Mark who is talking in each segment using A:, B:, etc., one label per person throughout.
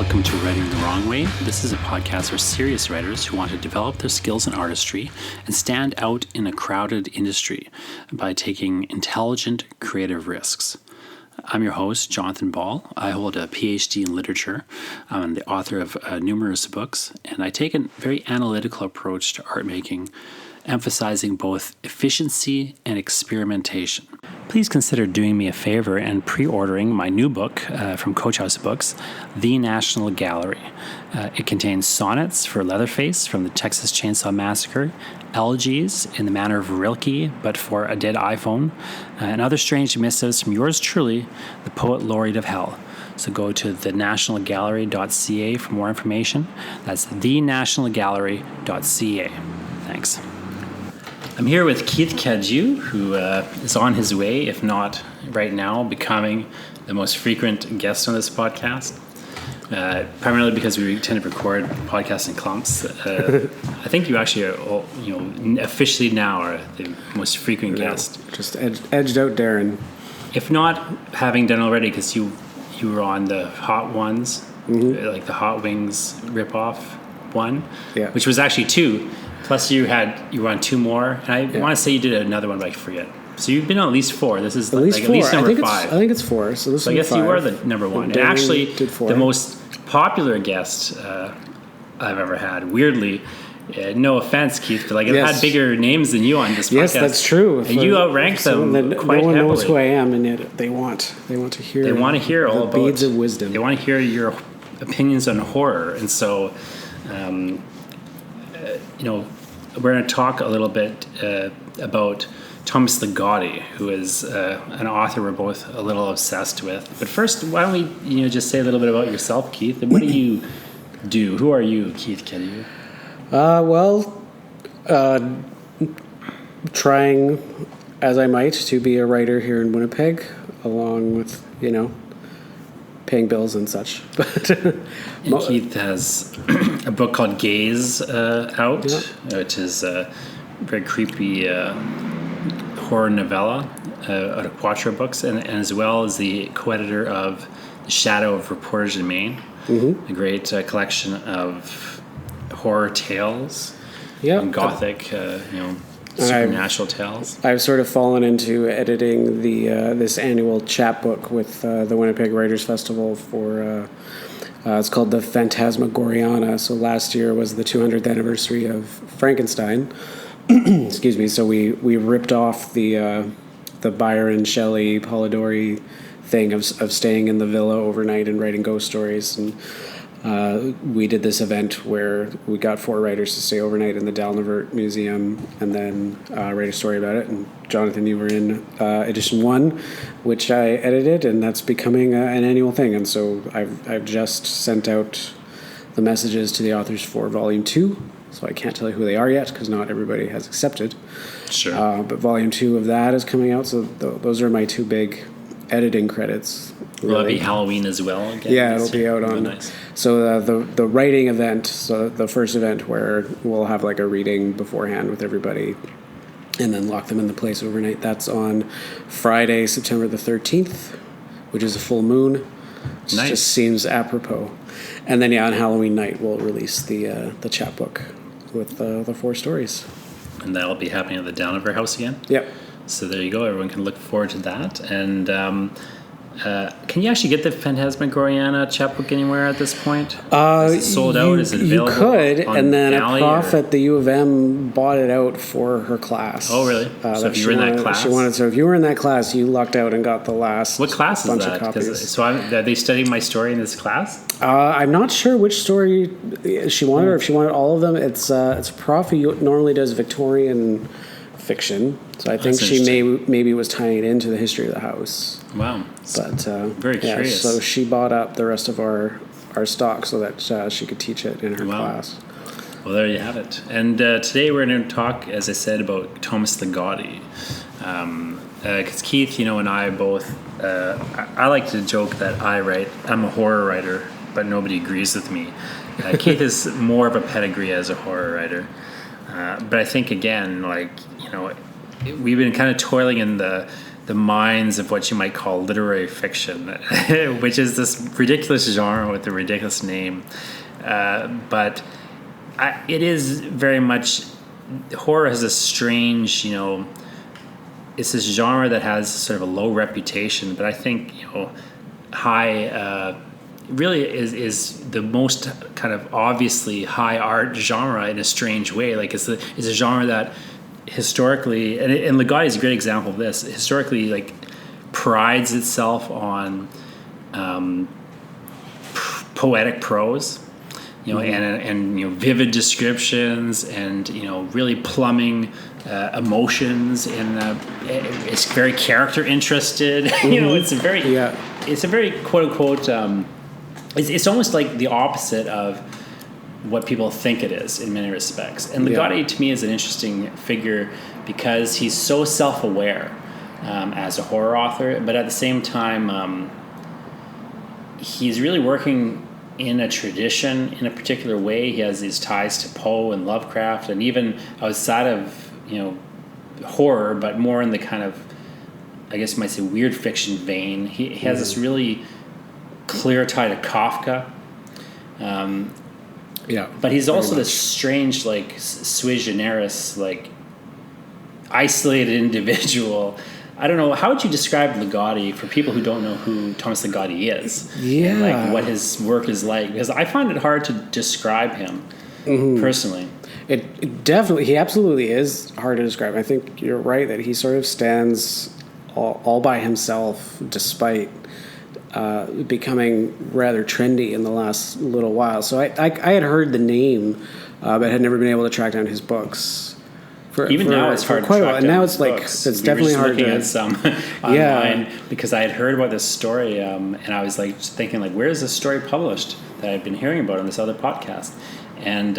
A: Welcome to Writing the Wrong Way. This is a podcast for serious writers who want to develop their skills in artistry and stand out in a crowded industry by taking intelligent, creative risks. I'm your host, Jonathan Ball. I hold a PhD in literature. I'm the author of numerous books, and I take a very analytical approach to art making, emphasizing both efficiency and experimentation. Please consider doing me a favor and pre-ordering my new book from Coach House Books, The National Gallery. It contains sonnets for Leatherface from the Texas Chainsaw Massacre, elegies in the manner of Rilke but for a dead iPhone, and other strange missives from yours truly, the poet laureate of hell. So go to thenationalgallery.ca for more information. That's thenationalgallery.ca. Thanks. I'm here with Keith Cadieux, who is on his way, if not right now, becoming the most frequent guest on this podcast. Primarily because we tend to record podcasts in clumps. I think you actually are, officially now are the most frequent guest.
B: Just edged out Darren.
A: If not having done already, because you were on the Hot Ones, like the Hot Wings ripoff one, which was actually two. Plus you were on two more, and I want to say you did another one, but I forget. So you've been on at least four. This is at least number five.
B: I think it's four. So this
A: I guess you were the number one. And actually, the most popular guest I've ever had. Weirdly, no offense, Keith, but I've had bigger names than you on this podcast.
B: Yes, that's true.
A: And you outrank them quite heavily. No one
B: knows who I am, and yet they want to hear.
A: They want to hear all about
B: beads of wisdom.
A: They want to hear your opinions on horror, and so, we're going to talk a little bit about Thomas Ligotti, who is an author we're both a little obsessed with. But first, why don't we just say a little bit about yourself, Keith? What do you do? Who are you, Keith Cadieux?
B: Trying as I might to be a writer here in Winnipeg, along with, paying bills and such. But
A: Keith has a book called Gaze out, which is a very creepy horror novella out of Quattro Books, and as well as the co-editor of The Shadow of Reporters in Maine, a great collection of horror tales and gothic, supernatural tales.
B: I've sort of fallen into editing this annual chapbook with the Winnipeg Writers Festival for it's called the Phantasmagoriana. So last year was the 200th anniversary of Frankenstein. Excuse me. So we ripped off the Byron Shelley Polidori thing of staying in the villa overnight and writing ghost stories, and we did this event where we got 4 writers to stay overnight in the Dalnevert Museum and then write a story about it. And Jonathan, you were in edition 1, which I edited, and that's becoming an annual thing. And so I've just sent out the messages to the authors for volume 2. So I can't tell you who they are yet because not everybody has accepted.
A: Sure.
B: But volume 2 of that is coming out. So those are my 2 big editing credits.
A: Will it be Halloween as well? Again,
B: yeah, it'll be out on.
A: Nice.
B: So the writing event, so the first event where we'll have a reading beforehand with everybody, and then lock them in the place overnight. That's on Friday, September the 13th, which is a full moon.
A: Nice.
B: Just seems apropos. And then on Halloween night we'll release the chapbook with the 4 stories.
A: And that'll be happening at the Downover House again?
B: Yep.
A: So there you go. Everyone can look forward to that. And can you actually get the Phantasmagoriana chapbook anywhere at this point? Is it sold out? Is it available?
B: You could, and then a prof
A: or?
B: at the U of M bought it out for her class.
A: Oh, really? So if you were in that class?
B: So if you were in that class, you lucked out and got the last
A: What class
B: bunch
A: is that?
B: of copies.
A: So are they studying my story in this class?
B: I'm not sure which story she wanted, or if she wanted all of them. It's a prof who normally does Victorian fiction, so I think she maybe was tying it into the history of the house.
A: Wow.
B: But
A: very curious.
B: So she bought up the rest of our stock so that she could teach it in her class.
A: Well, there you have it. And today we're going to talk, as I said, about Thomas Ligotti. Because Keith, and I both, I like to joke that I'm a horror writer, but nobody agrees with me. Keith is more of a pedigree as a horror writer. But I think, again, we've been kind of toiling in the the minds of what you might call literary fiction, which is this ridiculous genre with a ridiculous name. But it is very much, horror has a strange, it's this genre that has sort of a low reputation, but I think, high, really is the most kind of obviously high art genre in a strange way. Like it's a genre that historically, and Ligotti is a great example of this, historically like prides itself on poetic prose, and vivid descriptions, and really plumbing emotions, and it's very character interested. It's a very quote unquote. It's almost like the opposite of what people think it is in many respects. And Ligotti to me is an interesting figure because he's so self-aware as a horror author, but at the same time, he's really working in a tradition in a particular way. He has these ties to Poe and Lovecraft, and even outside of horror, but more in the kind of, I guess you might say, weird fiction vein. He has this really clear tie to Kafka. But he's also this strange, like, sui generis, like, isolated individual. I don't know, how would you describe Ligotti for people who don't know who Thomas Ligotti is?
B: Yeah.
A: And, like, what his work is like? Because I find it hard to describe him personally.
B: It definitely, he absolutely is hard to describe. I think you're right that he sort of stands all by himself, despite becoming rather trendy in the last little while. So I had heard the name, but had never been able to track down his books.
A: Now it's hard to
B: quite a
A: track
B: while. And
A: down
B: now
A: his
B: it's like
A: books.
B: it's definitely hard to.
A: At some online because I had heard about this story, and I was like thinking, like, where is this story published that I've been hearing about on this other podcast? And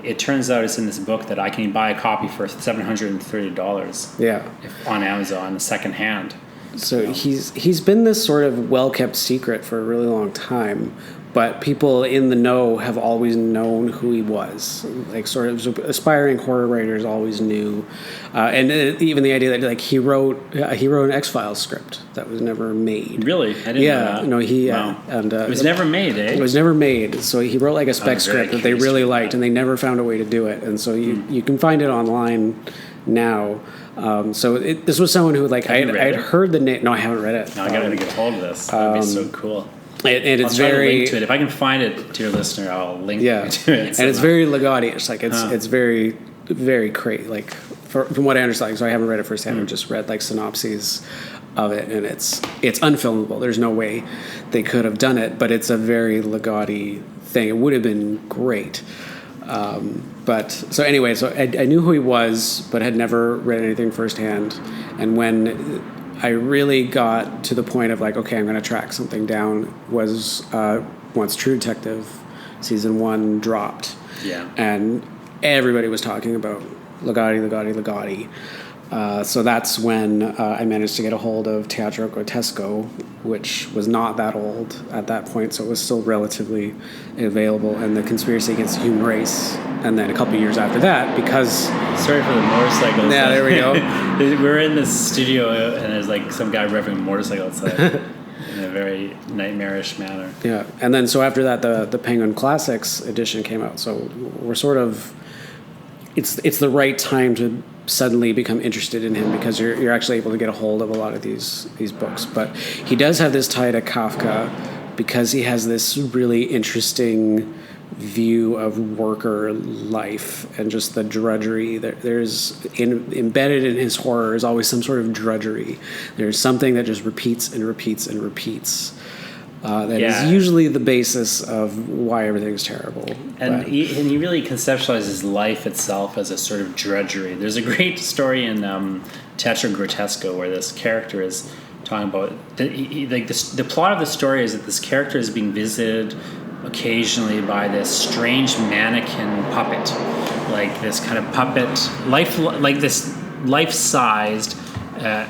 A: it turns out it's in this book that I can buy a copy for $730.
B: Yeah,
A: on Amazon, secondhand.
B: So he's been this sort of well-kept secret for a really long time, but people in the know have always known who he was. Like, sort of aspiring horror writers always knew, and even the idea that, like, he wrote an X-Files script that was never made.
A: Really, I didn't know that.
B: No, he
A: wow.
B: And
A: it was never made.
B: It was never made. So he wrote like a spec script that they really liked, and they never found a way to do it. And so you can find it online now. So this was someone who, like, I had heard the name. No, I haven't read it.
A: No, I gotta get a hold of this. That'd be so cool.
B: And it's
A: I'll try
B: very.
A: to link to it. If I can find it to your listener, I'll link to it.
B: And it's very Ligotti. It's like it's very, very crazy. Like, from what I understand, so I haven't read it firsthand. I've just read like synopses of it, and it's unfilmable. There's no way they could have done it, but it's a very Ligotti thing. It would have been great. But so anyway, so I knew who he was, but had never read anything firsthand. And when I really got to the point of, like, okay, I'm going to track something down, was once True Detective season 1 dropped.
A: Yeah.
B: And everybody was talking about Ligotti. So that's when I managed to get a hold of Teatro Grotesco, which was not that old at that point, so it was still relatively available, and The Conspiracy Against the Human Race. And then a couple of years after that, because...
A: Sorry for the motorcycles.
B: Yeah, there we go.
A: We're in this studio, and there's like some guy revving a motorcycle outside in a very nightmarish manner.
B: Yeah, and then so after that, the Penguin Classics edition came out, so we're sort of... It's the right time to suddenly become interested in him, because you're actually able to get a hold of a lot of these books. But he does have this tie to Kafka, because he has this really interesting view of worker life and just the drudgery. There's embedded in his horror is always some sort of drudgery. There's something that just repeats and repeats and repeats. That is usually the basis of why everything's terrible.
A: And he really conceptualizes life itself as a sort of drudgery. There's a great story in Teatro Grotesco where this character is talking about... The plot of the story is that this character is being visited occasionally by this strange mannequin puppet. Like this kind of puppet... like this life-sized...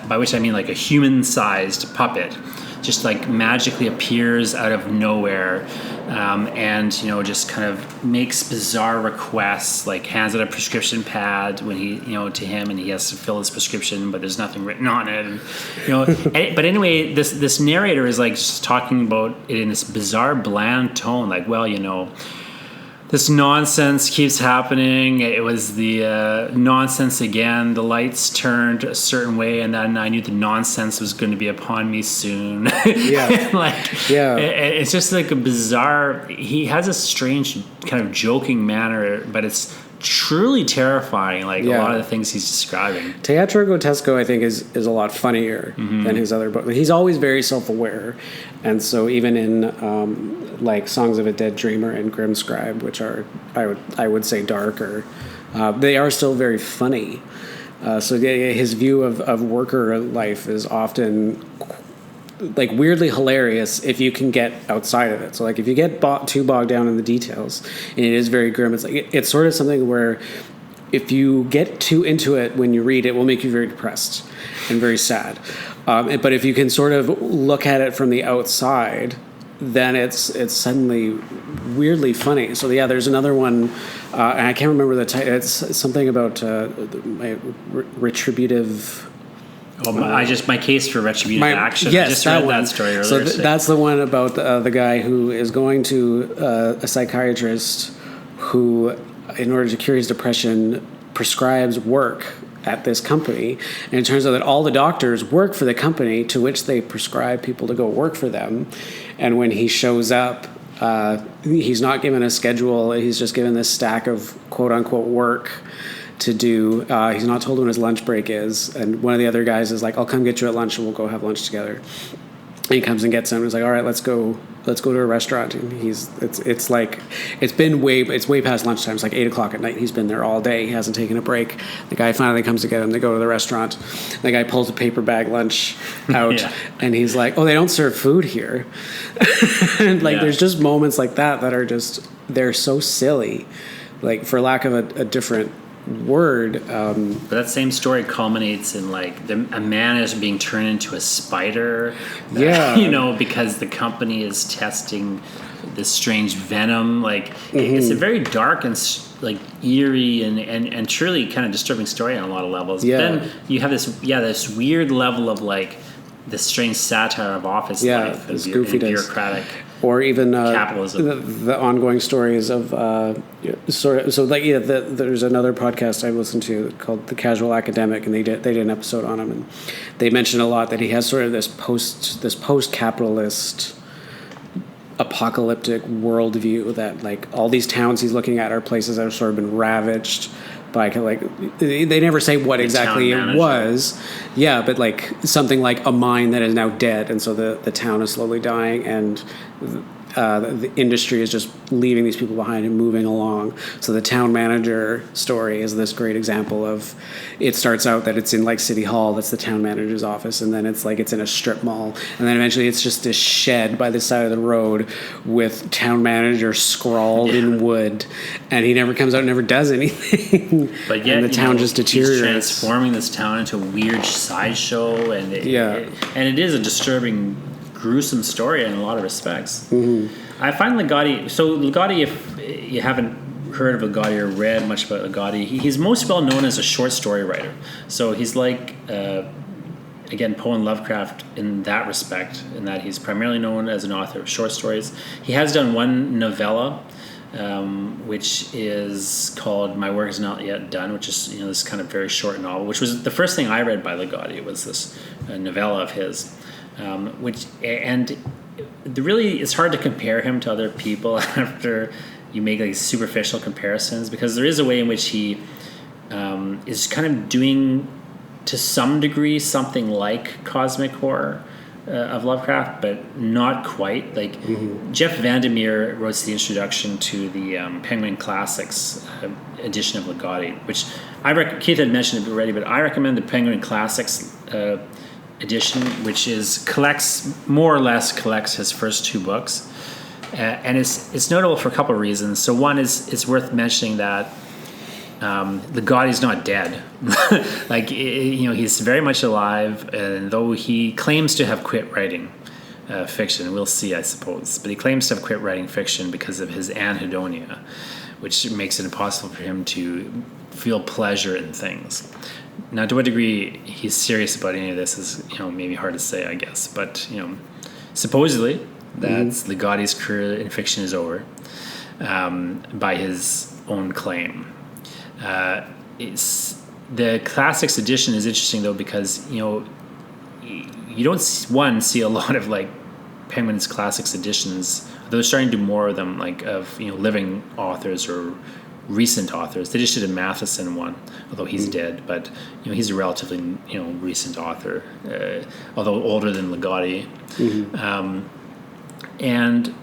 A: by which I mean like a human-sized puppet just like magically appears out of nowhere, and just kind of makes bizarre requests, like hands out a prescription pad when he to him, and he has to fill his prescription, but there's nothing written on it, and, but anyway, this narrator is like just talking about it in this bizarre bland tone, like, well, this nonsense keeps happening. It was the nonsense again. The lights turned a certain way, and then I knew the nonsense was going to be upon me soon.
B: Yeah.
A: It's just like a bizarre. He has a strange kind of joking manner, but it's truly terrifying. Like a lot of the things he's describing.
B: Teatro Grotesco, I think, is a lot funnier than his other books. He's always very self-aware, and so even in like Songs of a Dead Dreamer and Grim Scribe, which are I would say darker, they are still very funny. So his view of worker life is often like weirdly hilarious if you can get outside of it. So like if you get too bogged down in the details, and it is very grim. It's like it's sort of something where if you get too into it when you read it, will make you very depressed and very sad. But if you can sort of look at it from the outside, then it's suddenly weirdly funny. So yeah, there's another one, and I can't remember the title. It's something about retributive.
A: My case for retributive action.
B: Yes,
A: I just read that story earlier.
B: So that's the one about the guy who is going to a psychiatrist who, in order to cure his depression, prescribes work at this company, and it turns out that all the doctors work for the company to which they prescribe people to go work for them. And when he shows up, he's not given a schedule. He's just given this stack of quote unquote work to do. He's not told when his lunch break is. And one of the other guys is like, I'll come get you at lunch and we'll go have lunch together. And he comes and gets him. He's like, all right, let's go to a restaurant. And it's way past lunchtime. It's like 8:00 at night. He's been there all day. He hasn't taken a break. The guy finally comes to get him. They go to the restaurant. The guy pulls a paper bag lunch out, and he's like, oh, they don't serve food here. And there's just moments like that are just, they're so silly, like for lack of a different word.
A: But that same story culminates in like a man is being turned into a spider. Because the company is testing this strange venom. Like it's a very dark and like eerie and truly kind of disturbing story on a lot of levels.
B: Yeah.
A: But then you have this weird level of like this strange satire of office life,
B: this
A: and
B: goofiness,
A: bureaucratic.
B: Or even
A: capitalism.
B: The ongoing stories of there's another podcast I listened to called The Casual Academic, and they did an episode on him, and they mentioned a lot that he has sort of this post-capitalist apocalyptic worldview, that like all these towns he's looking at are places that have sort of been ravaged by, like, they never say what exactly it was. Yeah, but like something like a mine that is now dead, and so the town is slowly dying, and the industry is just leaving these people behind and moving along. So the town manager story is this great example of, it starts out that it's in like City Hall, that's the town manager's office, and then it's like it's in a strip mall, and then eventually it's just this shed by the side of the road with town manager scrawled in wood, and he never comes out and never does anything.
A: But yet,
B: and the town just deteriorates.
A: He's transforming this town into a weird sideshow, and it is a disturbing, gruesome story in a lot of respects. I find Ligotti, if you haven't heard of Ligotti or read much about Ligotti, he's most well known as a short story writer. So he's like, again, Poe and Lovecraft in that respect, in that he's primarily known as an author of short stories. He has done one novella, which is called My Work Is Not Yet Done, which is this kind of very short novel, which was the first thing I read by Ligotti, was this novella of his. Really, it's hard to compare him to other people after you make like superficial comparisons, because there is a way in which he is kind of doing, to some degree, something like cosmic horror of Lovecraft, but not quite. Like Jeff Vandermeer wrote the introduction to the Penguin Classics edition of Ligotti, which Keith had mentioned it already, but I recommend the Penguin Classics edition, which more or less collects his first two books, and it's notable for a couple of reasons. So one is, it's worth mentioning that Ligotti's not dead. Like, he's very much alive, and though he claims to have quit writing, fiction. We'll see, I suppose. But he claims to have quit writing fiction because of his anhedonia, which makes it impossible for him to feel pleasure in things. Now, to what degree he's serious about any of this is, maybe hard to say, I guess. But, supposedly, that's Ligotti's career in fiction is over, by his own claim. The classics edition is interesting, though, because, you don't, see a lot of, Penguin's classics editions. They're starting to do more of them, of, living authors or recent authors. They just did a Matheson one, although he's dead, but he's a relatively recent author, although older than Ligotti. And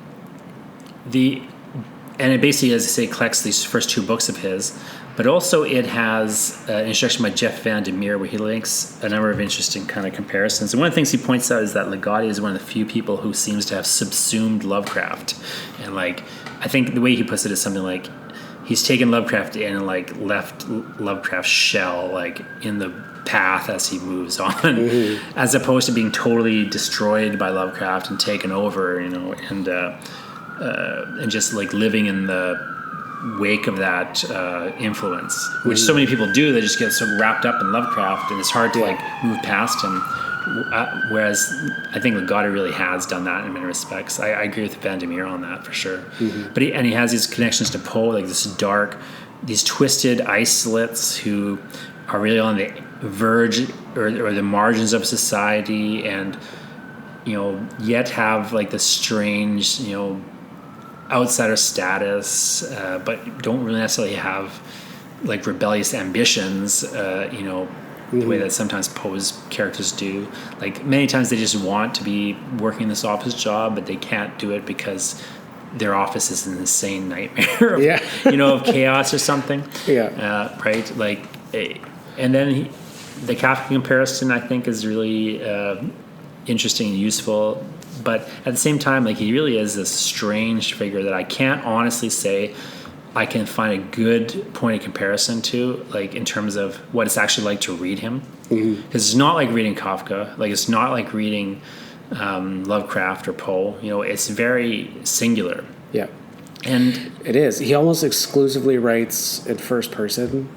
A: it basically, as I say, collects these first two books of his, but also it has an introduction by Jeff Van Demere where he links a number of interesting kind of comparisons. And one of the things he points out is that Ligotti is one of the few people who seems to have subsumed Lovecraft. And I think the way he puts it is something like he's taken Lovecraft in and left Lovecraft's shell in the path as he moves on, as opposed to being totally destroyed by Lovecraft and taken over, and just living in the wake of that influence, which so many people do. They just get so wrapped up in Lovecraft, and it's hard to move past him. Whereas I think Ligotti really has done that in many respects. I agree with Van Demere on that for sure. But he has these connections to Poe, this dark, these twisted isolates who are really on the verge or the margins of society, and yet have this strange outsider status, but don't really necessarily have rebellious ambitions, the way that sometimes Poe's characters do. Many times they just want to be working this office job, but they can't do it because their office is an insane nightmare of, of chaos or something. Right? And then the Kafka comparison, I think, is really interesting and useful. But at the same time, he really is this strange figure that I can't honestly say I can find a good point of comparison to, in terms of what it's actually like to read him. Because it's not like reading Kafka. It's not like reading Lovecraft or Poe. It's very singular. Yeah. And
B: it is. He almost exclusively writes in first person,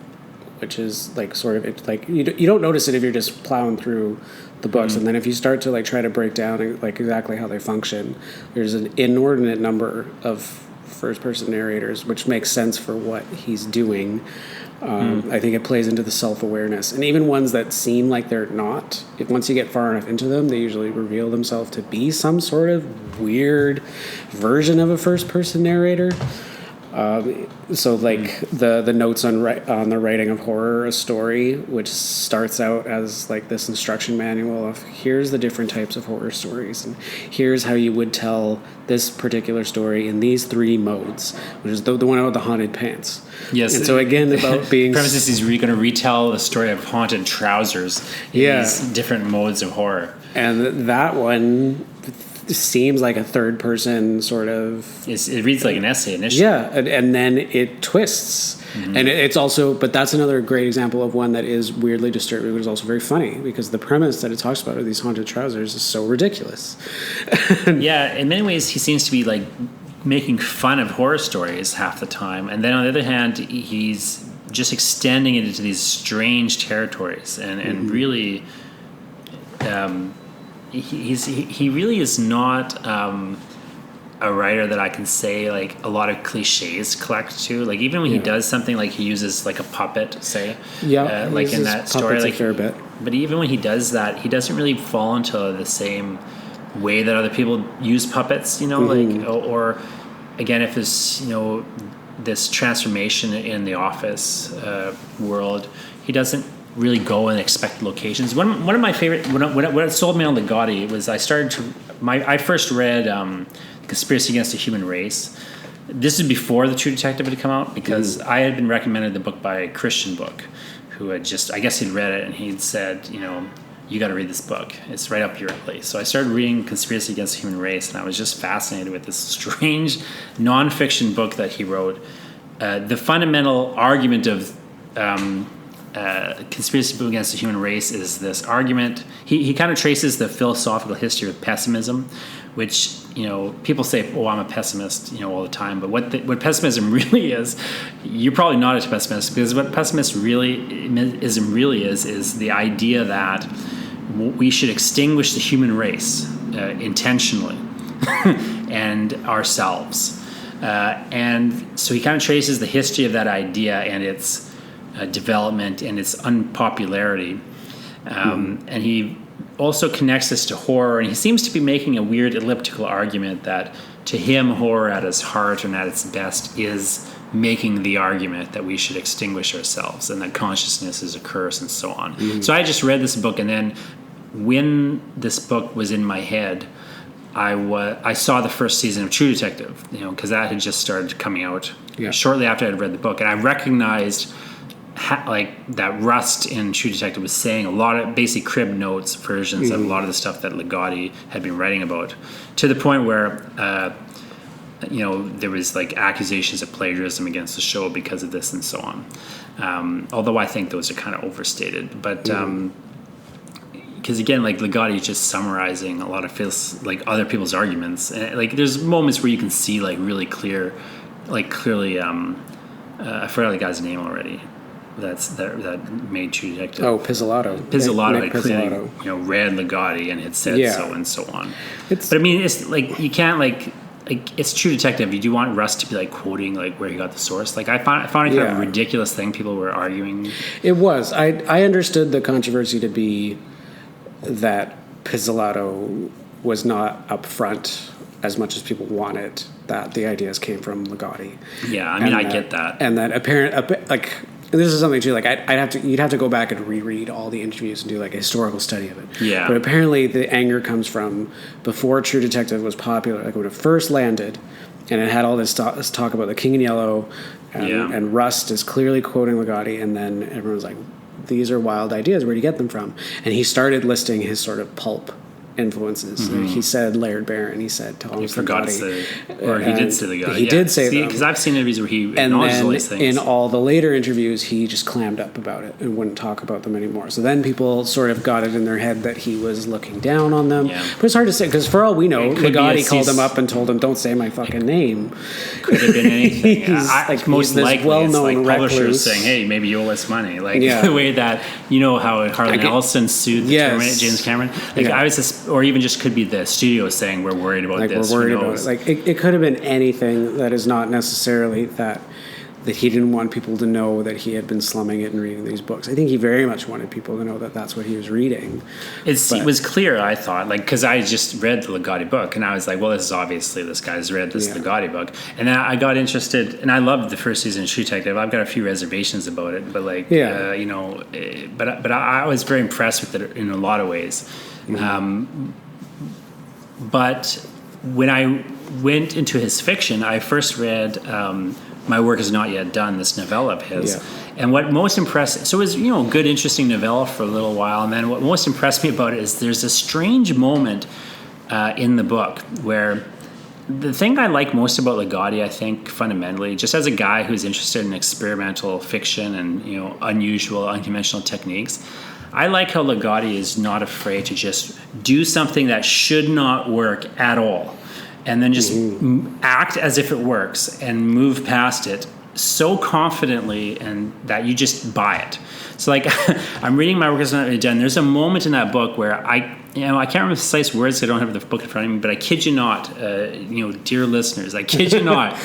B: which is you don't notice it if you're just plowing through the books, and then if you start to try to break down exactly how they function, there's an inordinate number of first-person narrators, which makes sense for what he's doing. I think it plays into the self-awareness, and even ones that seem like they're not. Once you get far enough into them, they usually reveal themselves to be some sort of weird version of a first-person narrator. The notes on the writing of horror, a story, which starts out as this instruction manual of here's the different types of horror stories, and here's how you would tell this particular story in these three modes, which is the one about the haunted pants.
A: Yes.
B: And so again, about being
A: premises, he's going to retell the story of haunted trousers in these different modes of horror,
B: and that one seems like a third person sort of.
A: It reads like an essay initially.
B: Yeah, and then it twists. And it's also, but that's another great example of one that is weirdly disturbing, but is also very funny, because the premise that it talks about of these haunted trousers is so ridiculous.
A: Yeah, in many ways he seems to be making fun of horror stories half the time, and then on the other hand he's just extending it into these strange territories, and really he really is not a writer that I can say a lot of cliches collect to. Even when he does something, he uses a puppet, say, in that story,
B: a fair bit.
A: But even when he does that, he doesn't really fall into the same way that other people use puppets, or again, if there's this transformation in the office world, he doesn't really go in expected locations. One of my favorite, what sold me on Ligotti was I first read Conspiracy Against the Human Race. This is before The True Detective had come out, because I had been recommended the book by a Christian book who had I guess he'd read it, and he'd said, you got to read this book. It's right up your alley. So I started reading Conspiracy Against the Human Race, and I was just fascinated with this strange nonfiction book that he wrote. The fundamental argument of Conspiracy Against the Human Race is this argument. He kind of traces the philosophical history of pessimism, which, people say, "Oh, I'm a pessimist," all the time. But what pessimism really is, you're probably not a pessimist, because what pessimism really is the idea that we should extinguish the human race intentionally and ourselves. And so he kind of traces the history of that idea and its development and its unpopularity. And he also connects this to horror, and he seems to be making a weird elliptical argument that to him, horror at its heart and at its best is making the argument that we should extinguish ourselves and that consciousness is a curse and so on. So I just read this book, and then when this book was in my head, I saw the first season of True Detective, because that had just started coming out shortly after I had read the book, and I recognized that Rust in True Detective was saying a lot of basic crib notes versions of a lot of the stuff that Ligotti had been writing about, to the point where there was accusations of plagiarism against the show because of this and so on. Although I think those are kind of overstated, but because again, Ligotti is just summarizing a lot of other people's arguments, and there's moments where you can see really clearly. I forgot the guy's name already. That made True Detective.
B: Oh, Pizzolatto.
A: Pizzolatto had clearly, read Ligotti and had said so and so on. But I mean, it's you can't it's True Detective. You do want Rust to be quoting where he got the source. I found it kind of a ridiculous thing people were arguing.
B: It was. I understood the controversy to be that Pizzolatto was not upfront as much as people wanted, that the ideas came from Ligotti.
A: Yeah, I mean, I get that.
B: And that this is something too, you'd have to go back and reread all the interviews and do a historical study of it.
A: Yeah.
B: But apparently the anger comes from before True Detective was popular, when it first landed, and it had all this talk about the King in Yellow, and Rust is clearly quoting Ligotti, and then everyone's like, these are wild ideas, where do you get them from? And he started listing his sort of pulp influences. He said Laird Barron, he said Thomas Ligotti.
A: He did say Ligotti.
B: He did say them.
A: Because I've seen interviews where he acknowledges all these things.
B: In all the later interviews, he just clammed up about it and wouldn't talk about them anymore. So then people sort of got it in their head that he was looking down on them. Yeah. But it's hard to say, because for all we know, Ligotti called him up and told him, don't say my fucking name.
A: Could have been anything. Most likely,
B: well-known
A: it's publishers saying, hey, maybe you owe us money. The way that, how Harlan Ellison sued James Cameron. I was just, or even just could be the studio saying we're worried about this.
B: We're worried about it. It could have been anything that is not necessarily that he didn't want people to know that he had been slumming it and reading these books. I think he very much wanted people to know that that's what he was reading. It
A: was clear, I thought, because I just read the Ligotti book, and I was like, well, this is obviously this guy's read this Ligotti book. And then I got interested, and I loved the first season of True Detective. I've got a few reservations about it, but but I was very impressed with it in a lot of ways. But when I went into his fiction, I first read My Work Is Not Yet Done, this novella of his. Yeah. And what most impressed... So it was, a good, interesting novella for a little while. And then what most impressed me about it is there's a strange moment in the book where... The thing I like most about Ligotti, I think, fundamentally, just as a guy who's interested in experimental fiction and, unusual, unconventional techniques... I like how Ligotti is not afraid to just do something that should not work at all and then just act as if it works and move past it so confidently and that you just buy it. So I'm reading My Work Is Not Yet Done. There's a moment in that book where I can't remember precise words, I don't have the book in front of me, but I kid you not, dear listeners, I kid you not,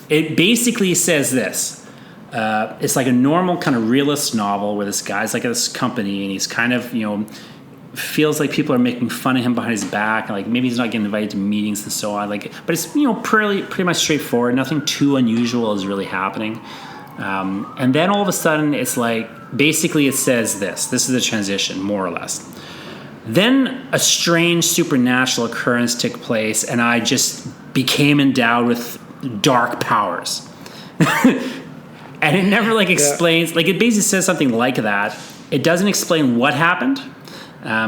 A: it basically says this. It's a normal kind of realist novel where this guy's at this company and he's kind of, feels like people are making fun of him behind his back, and maybe he's not getting invited to meetings and so on. But it's pretty much straightforward. Nothing too unusual is really happening. And then all of a sudden, it's basically it says this is a transition, more or less. Then a strange supernatural occurrence took place, and I just became endowed with dark powers. And it never explains, it basically says something like that. It doesn't explain what happened.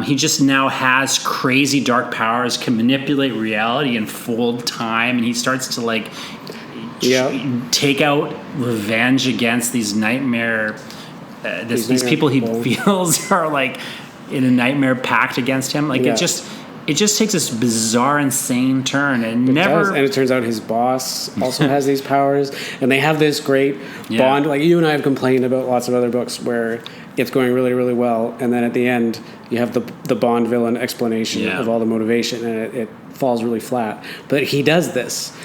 A: He just now has crazy dark powers, can manipulate reality and fold time, and he starts to take out revenge against these nightmare, these people he feels are in a nightmare pact against him. It just, it just takes this bizarre, insane turn, and
B: It
A: never.
B: does. And it turns out his boss also has these powers, and they have this great bond. Like you and I have complained about lots of other books where it's going really, really well, and then at the end you have the Bond villain explanation of all the motivation, and it falls really flat. But he does this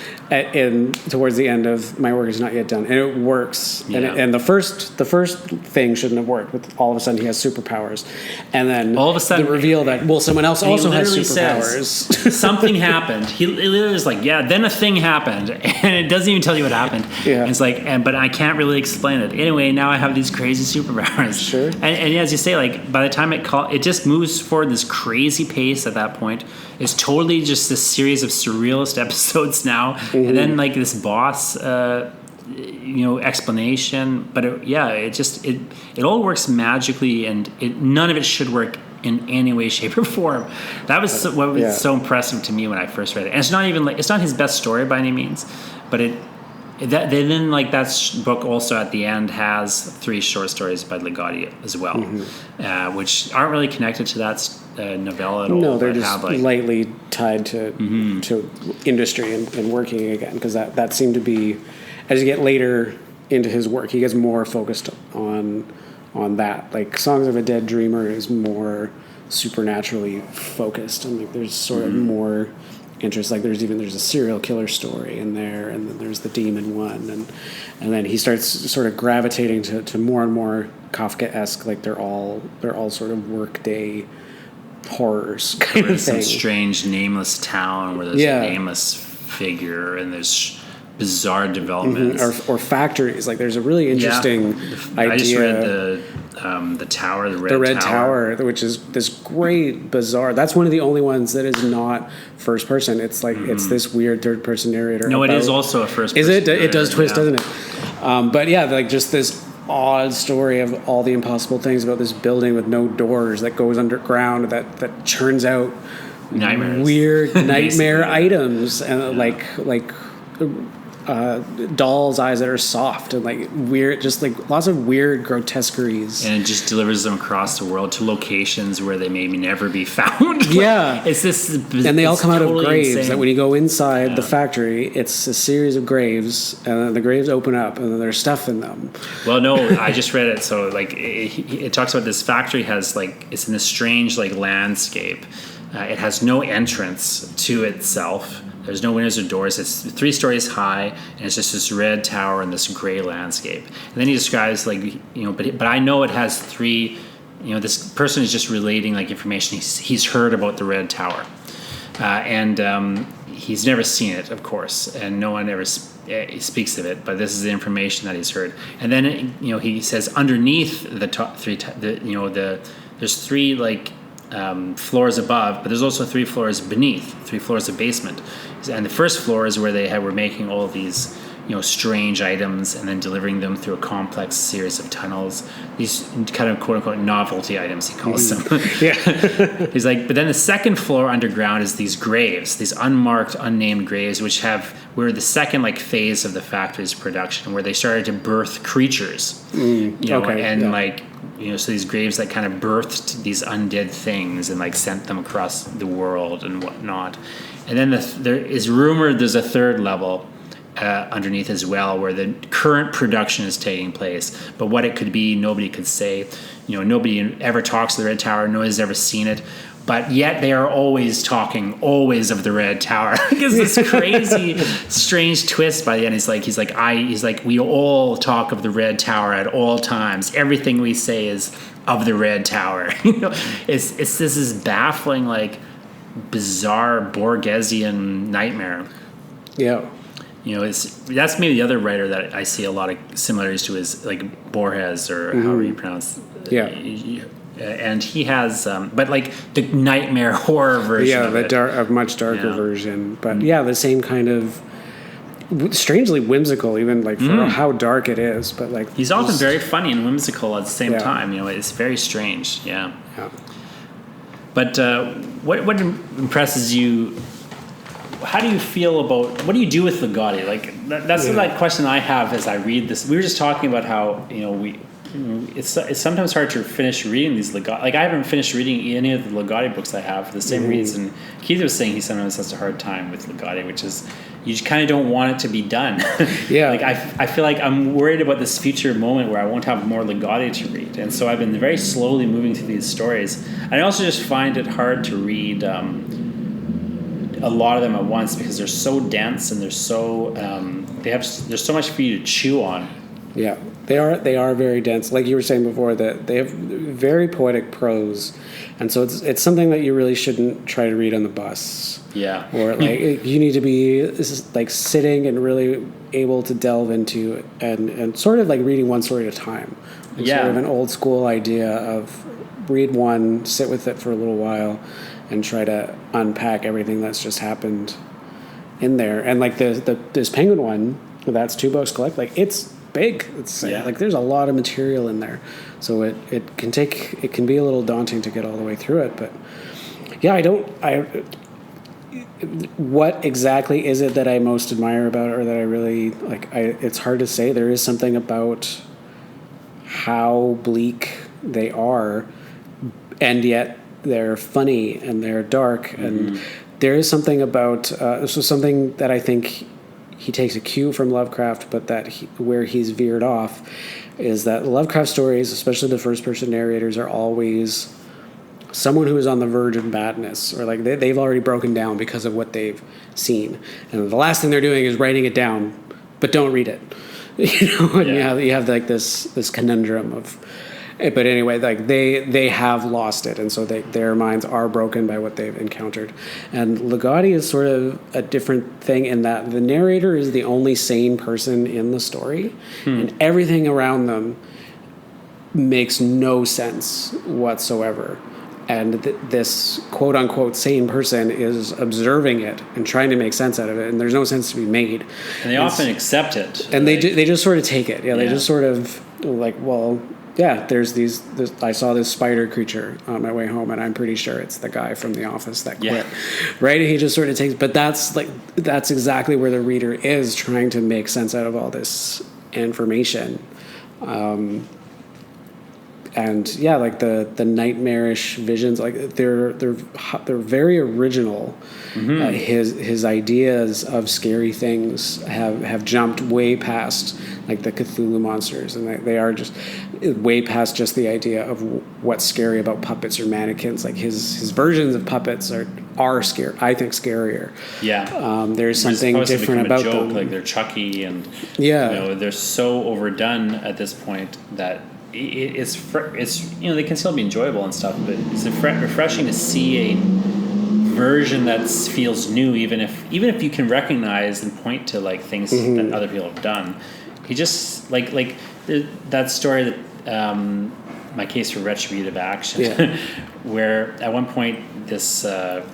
B: towards the end of My Work Is Not Yet Done, and it works.
A: Yeah.
B: And the first thing shouldn't have worked. With all of a sudden he has superpowers, and then
A: all of a sudden
B: the reveal that someone else also has superpowers.
A: Something happened. He literally is like, then a thing happened, and it doesn't even tell you what happened.
B: Yeah.
A: And it's like, but I can't really explain it. Anyway, now I have these crazy superpowers.
B: Sure.
A: And as you say, like by the time it just moves forward this crazy pace at that point. It's totally just this series of surrealist episodes now, and then like this boss, explanation. But it all works magically, and none of it should work in any way, shape, or form. That was what was so impressive to me when I first read it. And it's not even it's not his best story by any means, but that book also at the end has 3 short stories by Ligotti as well, which aren't really connected to that novella at all.
B: No, they're just lightly tied to industry and working again, because that seemed to be, as you get later into his work, he gets more focused on that. Like Songs of a Dead Dreamer is more supernaturally focused, and like there's sort of more interest. Like there's a serial killer story in there, and then there's the demon one, and then he starts sort of gravitating to more and more Kafka-esque. Like they're all sort of workday horrors kind of thing.
A: Some strange nameless town where there's a nameless figure, and there's bizarre developments
B: or factories. Like there's a really interesting idea.
A: I just read the tower, the red
B: tower, which is this great bizarre. That's one of the only ones that is not first person. It's like it's this weird third person narrator.
A: No, it is also a first person.
B: Is it? It does twist, doesn't it? But yeah, like just this odd story of all the impossible things about this building with no doors that goes underground that churns out
A: nightmares,
B: weird nightmare items, and dolls' eyes that are soft and like weird, just like lots of weird grotesqueries.
A: And it just delivers them across the world to locations where they may never be found.
B: It's this, and they all come out of graves. Insane. That when you go inside the factory, it's a series of graves, and then the graves open up, and then there's stuff in them.
A: Well, no, I just read it. So like it talks about this factory has it's in this strange like landscape. It has no entrance to itself. There's no windows or doors. It's 3 stories high, and it's just this red tower and this gray landscape. And then he describes but I know it has 3. This person is just relating like information he's heard about the red tower, and he's never seen it, of course, and no one ever speaks of it. But this is the information that he's heard. And then he says underneath the top 3, there's 3 floors above, but there's also 3 floors beneath, 3 floors of basement. And the first floor is where they were making all of these, strange items and then delivering them through a complex series of tunnels. These kind of quote unquote novelty items, he calls them. He's like, but then the second floor underground is these graves, these unmarked, unnamed graves, which were the second phase of the factory's production, where they started to birth creatures. So these graves that kind of birthed these undead things and sent them across the world and whatnot. And then there is rumored there's a third level underneath as well, where the current production is taking place. But what it could be, nobody could say. Nobody ever talks to the Red Tower. Nobody's ever seen it. But yet they are always talking, always of the Red Tower. It's this crazy, strange twist by the end. He's like, we all talk of the Red Tower at all times. Everything we say is of the Red Tower. It's this is baffling, bizarre Borgesian nightmare.
B: Yeah.
A: That's maybe the other writer that I see a lot of similarities to is Borges, or however you pronounce it.
B: Yeah.
A: And he has, but the nightmare horror version.
B: Yeah, a much darker version. But the same kind of strangely whimsical, even for how dark it is. But
A: he's often very funny and whimsical at the same time. It's very strange. Yeah. But what impresses you? How do you feel about, what do you do with Ligotti? That's the question I have as I read this. We were just talking about how it's sometimes hard to finish reading these Ligotti. Like I haven't finished reading any of the Ligotti books I have for the same reason. Keith was saying he sometimes has a hard time with Ligotti, which is you just kind of don't want it to be done.
B: Yeah.
A: Like I feel like I'm worried about this future moment where I won't have more Ligotti to read, and so I've been very slowly moving through these stories. And I also just find it hard to read a lot of them at once because they're so dense and they're so there's so much for you to chew on.
B: Yeah, they are very dense. Like you were saying before, that they have very poetic prose, and so it's something that you really shouldn't try to read on the bus.
A: Yeah,
B: or like you need to be like sitting and really able to delve into and sort of like reading one story at a time. Like sort of an old school idea of read one, sit with it for a little while, and try to unpack everything that's just happened in there. And like this Penguin one, that's 2 books collect. Like it's big. It's like there's a lot of material in there, so it can be a little daunting to get all the way through it. But yeah, what exactly is it that I most admire about it, or that I really like? It's hard to say. There is something about how bleak they are, and yet they're funny and they're dark, and there is something about something that I think he takes a cue from Lovecraft, but where he's veered off is that Lovecraft stories, especially the first-person narrators, are always someone who is on the verge of madness, or like they've already broken down because of what they've seen, and the last thing they're doing is writing it down, but don't read it. And you have like this conundrum of. But anyway, like they have lost it, and so their minds are broken by what they've encountered. And Ligotti is sort of a different thing in that the narrator is the only sane person in the story, and everything around them makes no sense whatsoever. And this quote-unquote sane person is observing it and trying to make sense out of it, and there's no sense to be made.
A: And they often accept it.
B: And they just sort of take it. Yeah, they just sort of like, well... Yeah, there's I saw this spider creature on my way home, and I'm pretty sure it's the guy from The Office that quit. Right? And he just sort of takes... But that's exactly where the reader is, trying to make sense out of all this information. And yeah, like the nightmarish visions, like they're very original. His ideas of scary things have jumped way past like the Cthulhu monsters, and they are just way past just the idea of what's scary about puppets or mannequins. Like his versions of puppets are scary. I think scarier.
A: Yeah,
B: there's something different about them.
A: Like they're Chucky, and they're so overdone at this point that. It's they can still be enjoyable and stuff, but it's refreshing to see a version that feels new, even if you can recognize and point to like things that other people have done. He just like that story that My Case for Retributive Action, where at one point this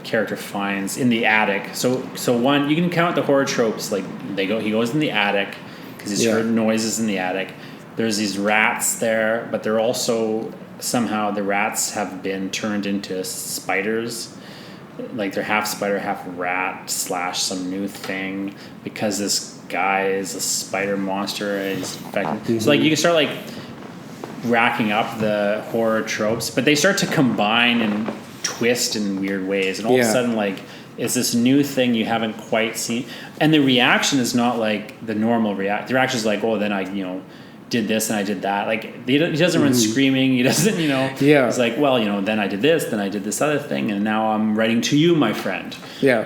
A: character finds in the attic. So one, you can count the horror tropes, like he goes in the attic because he's heard noises in the attic. There's these rats there, but they're also somehow the rats have been turned into spiders. Like they're half spider, half rat / some new thing, because this guy is a spider monster and he's infected. So like you can start like racking up the horror tropes, but they start to combine and twist in weird ways, and all of a sudden like it's this new thing you haven't quite seen, and the reaction is not like the normal reaction. The reaction is like, oh, then I did this and I did that. Like he doesn't run screaming. He doesn't, He's like, well, then I did this, then I did this other thing, and now I'm writing to you, my friend. Yeah.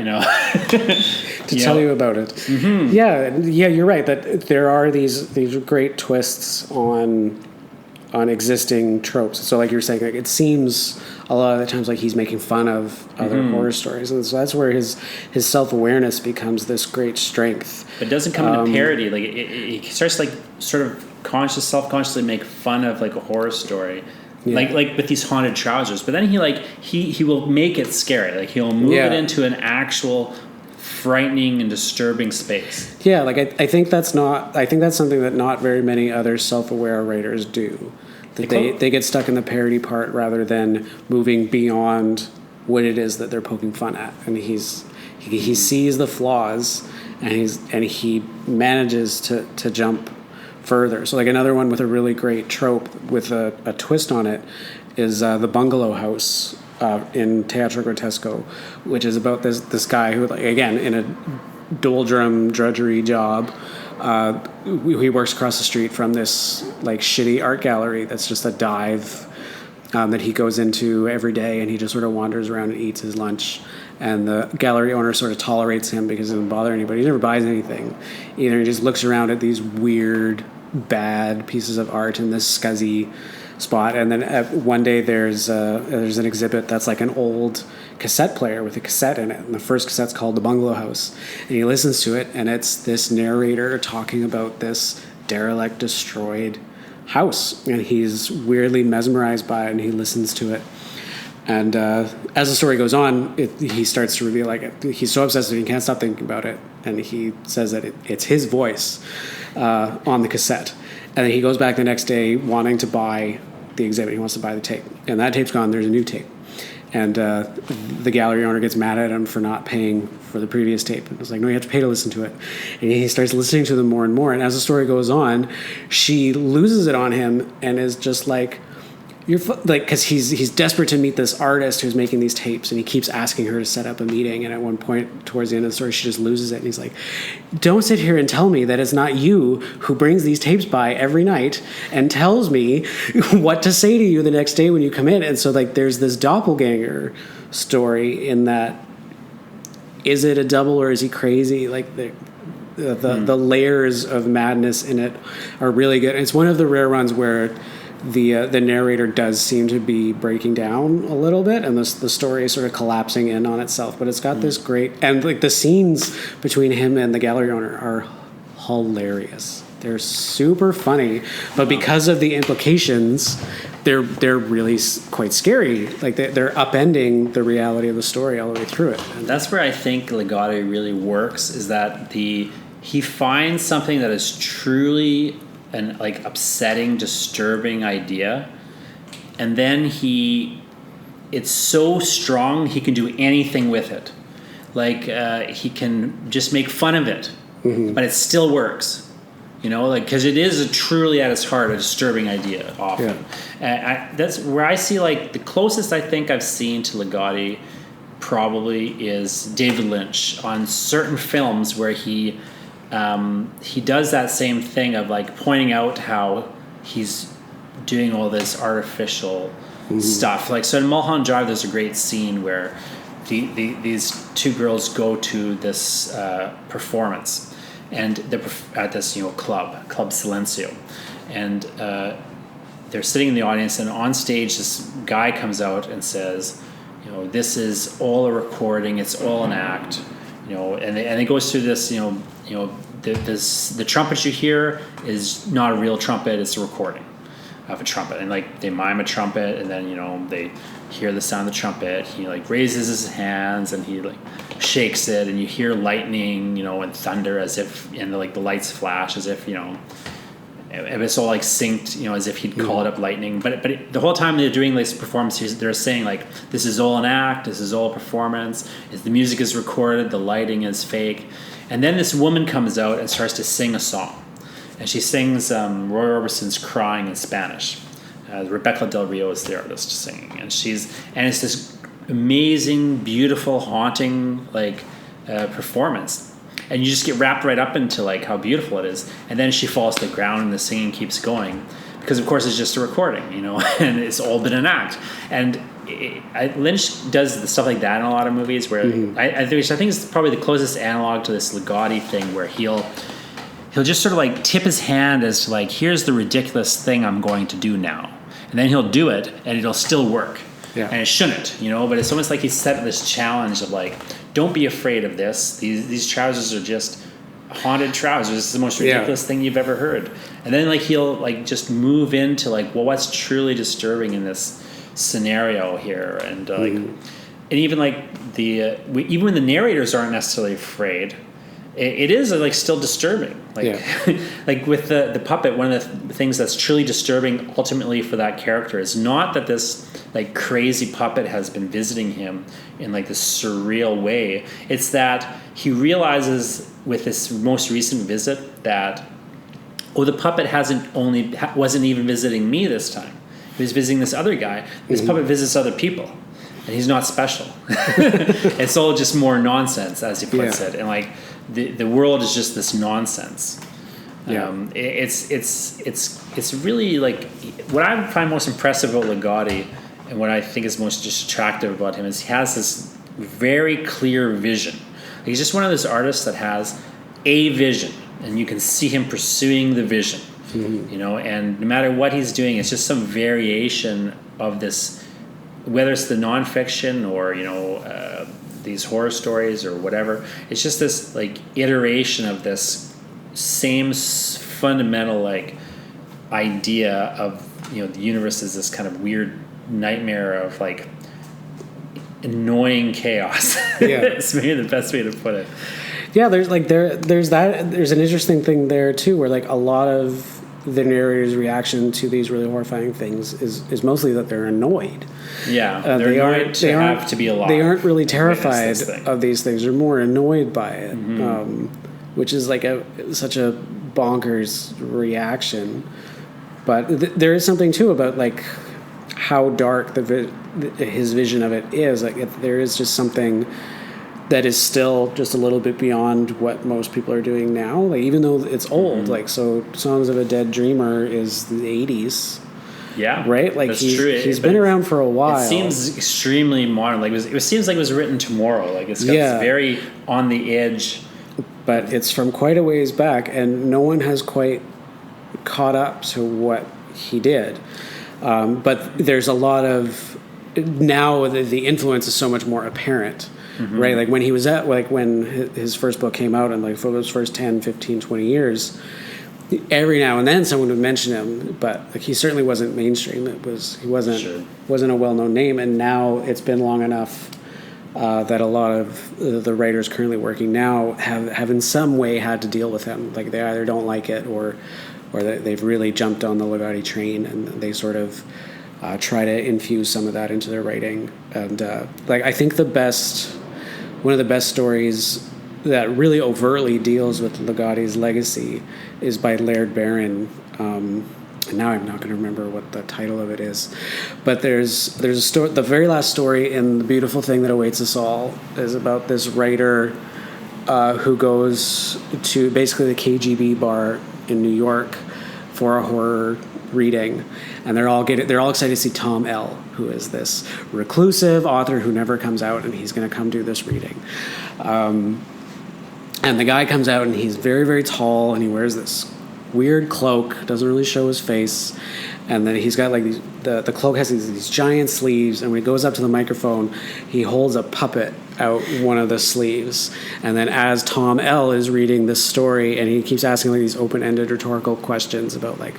B: To tell you about it. Mm-hmm. Yeah, you're right. That there are these great twists on existing tropes. So like you were saying, like, it seems a lot of the times like he's making fun of other horror stories, and so that's where his self-awareness becomes this great strength.
A: It doesn't come into parody. Like it starts like sort of self-consciously make fun of like a horror story, like with these haunted trousers. But then he will make it scary. Like he'll move it into an actual frightening and disturbing space. Yeah, like I think that's something that not very many other self-aware writers do. That they get stuck in the parody part rather than moving beyond what it is that they're poking fun at. And he sees the flaws, and he manages to jump
B: further. So like another one with a really great trope with a twist on it is the Bungalow House in Teatro Grotesco, which is about this guy who, like, again, in a doldrum drudgery job, he works across the street from this like shitty art gallery that's just a dive that he goes into every day, and he just sort of wanders around and eats his lunch. And the gallery owner sort of tolerates him because it doesn't bother anybody. He never buys anything. Either he just looks around at these weird, bad pieces of art in this scuzzy spot. And then one day there's an exhibit that's like an old cassette player with a cassette in it. And the first cassette's called The Bungalow House. And he listens to it, and it's this narrator talking about this derelict, destroyed house. And he's weirdly mesmerized by it, and he listens to it. And as the story goes on, he starts to reveal, like, he's so obsessed that he can't stop thinking about it. And he says that it's his voice on the cassette. And then he goes back the next day wanting to buy the exhibit. He wants to buy the tape. And that tape's gone. There's a new tape. And the gallery owner gets mad at him for not paying for the previous tape. And it's like, no, you have to pay to listen to it. And he starts listening to them more and more. And as the story goes on, she loses it on him and is just like, because he's desperate to meet this artist who's making these tapes, and he keeps asking her to set up a meeting. And at one point, towards the end of the story, she just loses it, and he's like, "Don't sit here and tell me that it's not you who brings these tapes by every night and tells me what to say to you the next day when you come in." And so, like, there's this doppelganger story in that. Is it a double or is he crazy? Like the layers of madness in it are really good. And it's one of the rare ones where the narrator does seem to be breaking down a little bit, and the story is sort of collapsing in on itself. But it's got this great, and like the scenes between him and the gallery owner are hilarious. They're super funny, but because of the implications, they're really quite scary. Like they're upending the reality of the story all the way through it.
A: And that's where I think Ligotti really works, is that he finds something that is truly an like upsetting, disturbing idea, and then it's so strong he can do anything with it. Like he can just make fun of it, but it still works. You know, like, because it is truly at its heart a disturbing idea often. Yeah. That's where I see, like, the closest I think I've seen to Ligotti probably is David Lynch on certain films where he does that same thing of like pointing out how he's doing all this artificial stuff. Like, so in Mulholland Drive, there's a great scene where these two girls go to this performance, and they're at this Club Silencio, and they're sitting in the audience, and on stage this guy comes out and says, this is all a recording, it's all an act, and it goes through this, the trumpet you hear is not a real trumpet, it's a recording of a trumpet. And like they mime a trumpet, and then they hear the sound of the trumpet. He like raises his hands and he like shakes it, and you hear lightning, and thunder, as if, and the lights flash as if, it's all like synced, as if he'd call it up lightning. But the whole time they're doing this performance, they're saying like, this is all an act, this is all a performance. The music is recorded, the lighting is fake. And then this woman comes out and starts to sing a song, and she sings Roy Orbison's "Crying" in Spanish. Rebecca Del Rio is the artist singing, and it's this amazing, beautiful, haunting performance. And you just get wrapped right up into like how beautiful it is. And then she falls to the ground, and the singing keeps going, because of course it's just a recording, and it's all been an act. And Lynch does stuff like that in a lot of movies, where I think is probably the closest analog to this Ligotti thing, where he'll just sort of like tip his hand as to like, here's the ridiculous thing I'm going to do now, and then he'll do it, and it'll still work. Yeah. And it shouldn't, but it's almost like he's set this challenge of like, don't be afraid of this. These trousers are just haunted trousers. This is the most ridiculous thing you've ever heard. And then like he'll like just move into like, well, what's truly disturbing in this scenario here? And and even like even when the narrators aren't necessarily afraid, it is like still disturbing. Like like with the puppet, one of the things that's truly disturbing ultimately for that character is not that this like crazy puppet has been visiting him in like this surreal way. It's that he realizes with this most recent visit that the puppet wasn't even visiting me this time. He was visiting this other guy. This puppet visits other people, and he's not special. It's all just more nonsense, as he puts it. And like the world is just this nonsense. It's really like what I find most impressive about Ligotti, and what I think is most just attractive about him is he has this very clear vision. He's just one of those artists that has a vision, and you can see him pursuing the vision. You know, and no matter what he's doing, it's just some variation of this, whether it's the nonfiction or, you know, these horror stories or whatever. It's just this like iteration of this same fundamental like idea of, you know, the universe is this kind of weird nightmare of like annoying chaos. It's maybe the best way to put it.
B: Yeah, there's an interesting thing there too, where like a lot of the narrator's reaction to these really horrifying things is mostly that they're annoyed.
A: Yeah, they're annoyed to have to be alive.
B: They aren't really terrified of these things. They're more annoyed by it, which is like such a bonkers reaction. But there is something too about like how dark his vision of it is. Like there is just something that is still just a little bit beyond what most people are doing now. Like even though it's old, like so, Songs of a Dead Dreamer is the 80s.
A: Yeah,
B: right. Like
A: that's true.
B: He's been around for a while.
A: It seems extremely modern. Like it seems like it was written tomorrow. Like it's got this very on the edge.
B: But it's from quite a ways back, and no one has quite caught up to what he did. But there's a lot of now the influence is so much more apparent. Right, like when he was when his first book came out, and like for those first 10, 15, 20 years, every now and then someone would mention him, but like he certainly wasn't mainstream. He wasn't a well-known name, and now it's been long enough that a lot of the writers currently working now have in some way had to deal with him. Like they either don't like it or they've really jumped on the Ligotti train, and they sort of try to infuse some of that into their writing. And like I think one of the best stories that really overtly deals with Ligotti's legacy is by Laird Barron. And now I'm not going to remember what the title of it is, but there's a story. The very last story in The Beautiful Thing That Awaits Us All is about this writer who goes to basically the KGB bar in New York for a horror reading, and they're all excited to see Tom L., who is this reclusive author who never comes out, and he's going to come do this reading. And the guy comes out, and he's very, very tall, and he wears this weird cloak, doesn't really show his face, and then he's got like the cloak has these giant sleeves, and when he goes up to the microphone, he holds a puppet out one of the sleeves, and then as Tom L. is reading this story, and he keeps asking like these open-ended rhetorical questions about like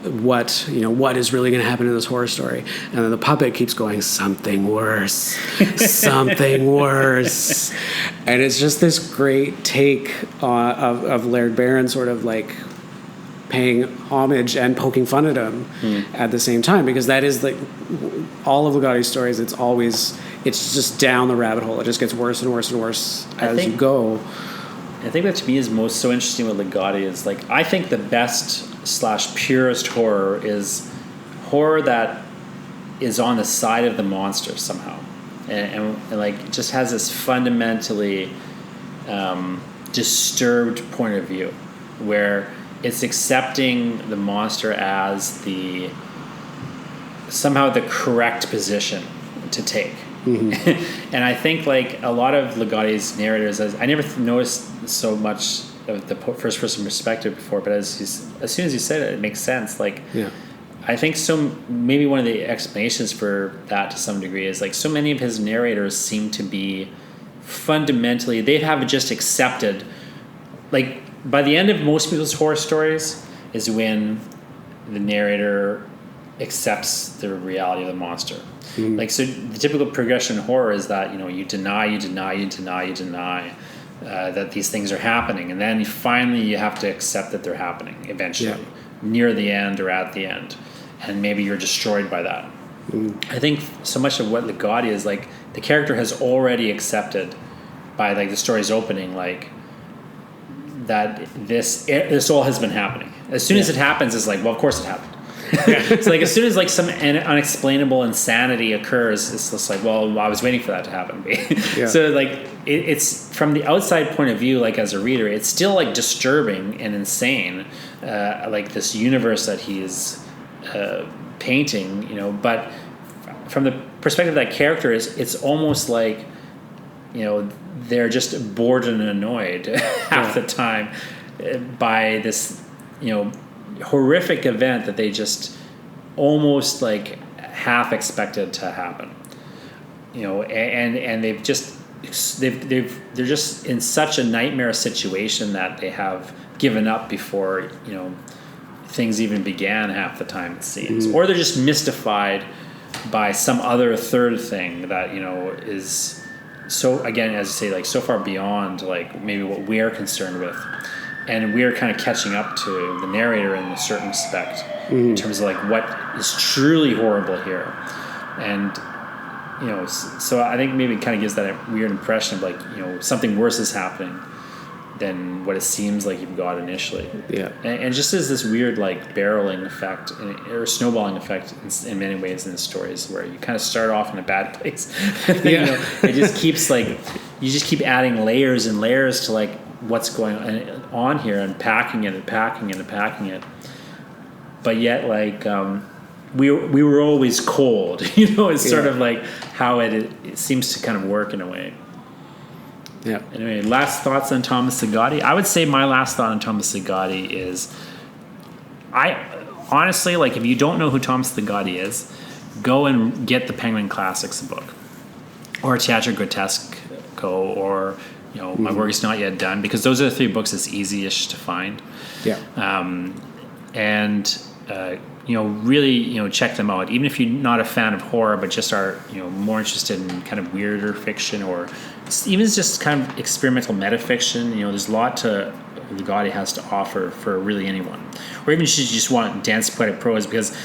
B: what is really going to happen in this horror story, and then the puppet keeps going, something worse, something worse, and it's just this great take of Laird Barron sort of like paying homage and poking fun at him at the same time, because that is like all of Ligotti's stories. It's just down the rabbit hole. It just gets worse and worse and worse as you go. I
A: think that to me is most so interesting with Ligotti is like I think the best / purest horror is horror that is on the side of the monster somehow, and like just has this fundamentally disturbed point of view where it's accepting the monster as somehow the correct position to take. And I think like a lot of Ligotti's narrators, I never noticed so much of the first person perspective before, but as soon as you said it, it makes sense. Like, I think maybe one of the explanations for that to some degree is like so many of his narrators seem to be fundamentally, they have just accepted, like by the end of most people's horror stories is when the narrator accepts the reality of the monster. Like, so the typical progression in horror is that, you deny that these things are happening. And then finally you have to accept that they're happening eventually, near the end or at the end. And maybe you're destroyed by that. I think so much of what Ligotti is like, the character has already accepted by like the story's opening, like that this all has been happening. As soon as it happens, it's like, well, of course it happened. It's like as soon as like some unexplainable insanity occurs, it's just like, well, I was waiting for that to happen. So like it's from the outside point of view, like as a reader, it's still like disturbing and insane, like this universe that he's painting, you know. But from the perspective of that character, it's almost like, you know, they're just bored and annoyed half the time by this, you know, horrific event that they just almost like half expected to happen, you know, and they're just in such a nightmare situation that they have given up before, you know, things even began half the time, it seems. Or they're just mystified by some other third thing that, you know, is so, again, as I say, like so far beyond like maybe what we're concerned with. And we're kind of catching up to the narrator in a certain respect in terms of like what is truly horrible here. And, you know, so I think maybe it kind of gives that weird impression of like, you know, something worse is happening than what it seems like you've got initially.
B: Yeah.
A: And just as this weird like barreling effect or snowballing effect in many ways in the stories where you kind of start off in a bad place. And then, you know, it just keeps like, you just keep adding layers and layers to like, what's going on here, and packing it. But yet, like, we were always cold, you know. It's sort of like how it seems to kind of work in a way.
B: Yeah.
A: Anyway, last thoughts on Thomas Ligotti. I would say my last thought on Thomas Ligotti is, I honestly, like, if you don't know who Thomas Ligotti is, go and get the Penguin Classics book, or Teatro Grotesco, or, you know, My Work Is Not Yet Done, because those are the three books that's easiest to find.
B: Yeah.
A: You know, really, you know, check them out. Even if you're not a fan of horror, but just are, you know, more interested in kind of weirder fiction, or even just kind of experimental metafiction. You know, there's a lot to Ligotti has to offer for really anyone. Or even if you just want dense poetic prose, because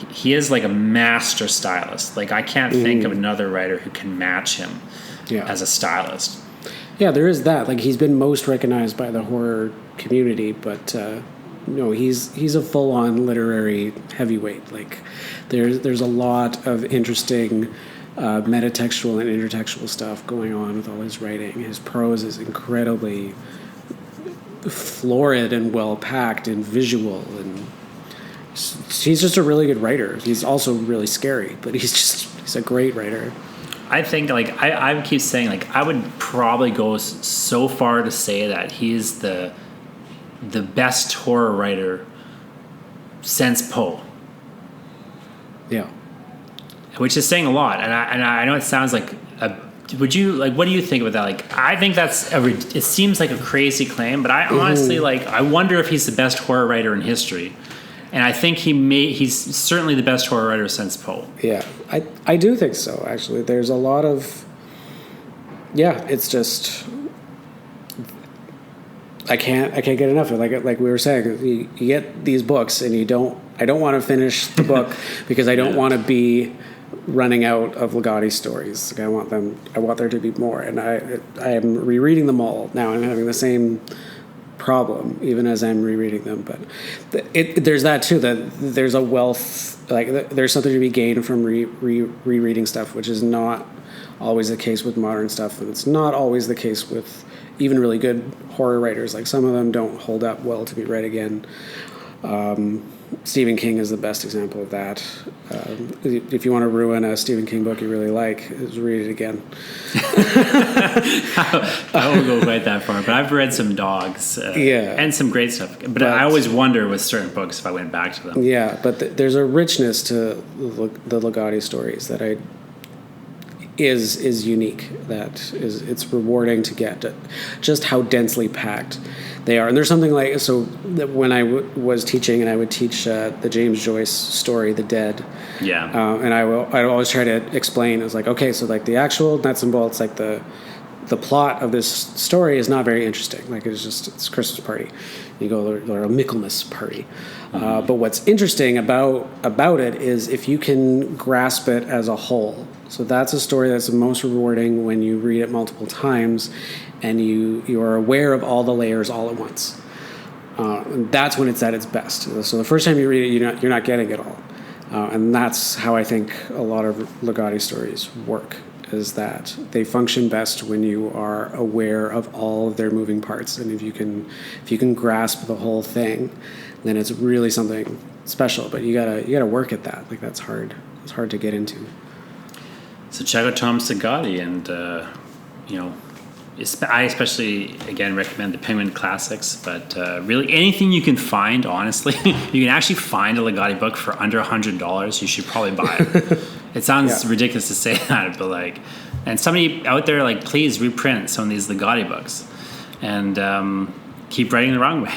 A: he is like a master stylist. Like, I can't think of another writer who can match him as a stylist.
B: Yeah, there is that. Like, he's been most recognized by the horror community, but no, he's a full-on literary heavyweight. Like, there's a lot of interesting metatextual and intertextual stuff going on with all his writing. His prose is incredibly florid and well-packed and visual, and he's just a really good writer. He's also really scary, but he's a great writer.
A: I think, like, I keep saying, like, I would probably go so far to say that he's the best horror writer since Poe.
B: Yeah.
A: Which is saying a lot. And I know it sounds like what do you think about that? Like, I think it seems like a crazy claim, but I honestly, like, I wonder if he's the best horror writer in history. And I think he's certainly the best horror writer since Poe.
B: Yeah, I do think so, actually. There's a lot of... Yeah, it's just... I can't get enough of it. Like we were saying, you get these books and I don't want to finish the book because I don't want to be running out of Ligotti stories. Like, I want there to be more. And I am rereading them all now. I'm having the same problem even as I'm rereading them, but there's that too, that there's a wealth, like there's something to be gained from rereading stuff, which is not always the case with modern stuff, and it's not always the case with even really good horror writers. Like, some of them don't hold up well to be read again. Stephen King is the best example of that. If you want to ruin a Stephen King book you really like, just read it again.
A: I won't go quite that far, but I've read some Dogs and some great stuff. But I always wonder with certain books if I went back to them. Yeah,
B: but there's a richness to the Ligotti stories that is unique. It's rewarding to get just how densely packed they are. And there's something like, so that when I was teaching, and I would teach the James Joyce story, The Dead. Yeah. And I'd always try to explain. It was like, okay, so like the actual nuts and bolts, like the plot of this story is not very interesting. Like, it's Christmas party. You go, they're a Michaelmas party. But what's interesting about it is if you can grasp it as a whole. So that's a story that's the most rewarding when you read it multiple times and you are aware of all the layers all at once. That's when it's at its best. So the first time you read it, you're not getting it all. And that's how I think a lot of Ligotti stories work, is that they function best when you are aware of all of their moving parts. And if you can grasp the whole thing, then it's really something special. But you gotta work at that. Like, that's hard. It's hard to get into.
A: So check out Tom Ligotti, and I especially, again, recommend the Penguin Classics, but really anything you can find, honestly. You can actually find a Ligotti book for under $100. You should probably buy it. It sounds ridiculous to say that, but and somebody out there, please reprint some of these Ligotti books and keep writing the wrong way.